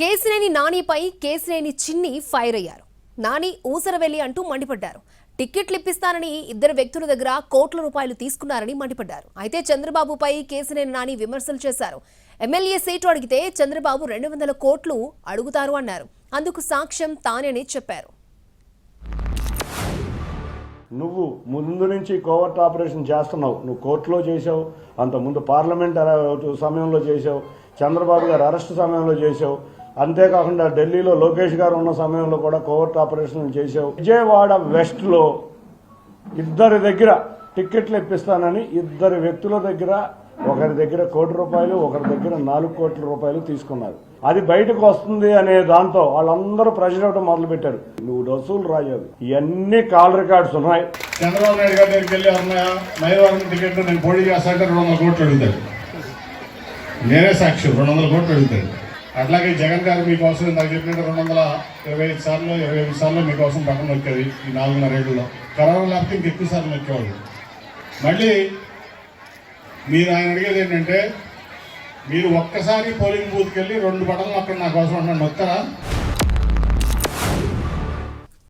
కేసినేని నానిపై కేసినేని చిన్ని ఫైర్ అయ్యారు. నాని ఊసరవెల్లి అంటూ మండిపడ్డారు. టిక్కెట్లు ఇప్పిస్తానని ఇద్దరు వ్యక్తుల దగ్గర కోట్ల రూపాయలు తీసుకున్నారని మండిపడ్డారు. అయితే చంద్రబాబుపై కేసినేని నాని విమర్శలు చేశారు. ఎమ్మెల్యే సీటు అడిగితే చంద్రబాబు 200 కోట్లు అడుగుతారు అన్నారు. అందుకు సాక్ష్యం తానేని చెప్పారు. నువ్వు ముందు నుంచి కోవర్ట్ ఆపరేషన్ చేస్తున్నావు. నువ్వు కోర్టులో చేసావు, అంతకుముందు పార్లమెంట్ సమయంలో చేసావు, చంద్రబాబు గారు అరెస్ట్ సమయంలో చేసావు, అంతేకాకుండా ఢిల్లీలో లోకేష్ గారు ఉన్న సమయంలో కూడా కోవర్ట్ ఆపరేషన్ చేసావు. విజయవాడ వెస్ట్లో ఇద్దరి దగ్గర టిక్కెట్లు ఇప్పిస్తానని ఇద్దరు వ్యక్తుల దగ్గర, ఒకరి దగ్గర ₹1 కోటి, ఒకరి దగ్గర ₹4 కోట్ల తీసుకున్నారు. అది బయటకు వస్తుంది అనే దాంతో వాళ్ళందరూ ప్రెషర్ అవ్వడం మొదలుపెట్టారు. నువ్వు రసూలు రాజావు, ఇవన్నీ కాల్ రికార్డ్స్ ఉన్నాయి. చంద్రబాబు నాయుడు గారి దగ్గరికి వెళ్ళి మైలవరం టికెట్ నేను పోటీ చేస్తానంటే 200 కోట్లు అడుగుతాడు. నేనే సాక్షి, 200 కోట్లు అడుగుతాడు. అట్లాగే జగన్ గారు మీకోసం నాకు చెప్పినట్టు 225 సార్లు 25 సార్లు మీకోసం పక్కన నొక్కేది ఈ 4.5 ఏళ్ళలో. కరోనా లేకపోతే ఇంకెక్కువ సార్లు నొక్కేవాళ్ళు. మళ్ళీ మీరు ఆయన అడిగేది ఏంటంటే, మీరు ఒక్కసారి పోలింగ్ బూత్కి వెళ్ళి 2 బటన్లు అక్కడ నా కోసం అన్నాడు, నొక్కరా?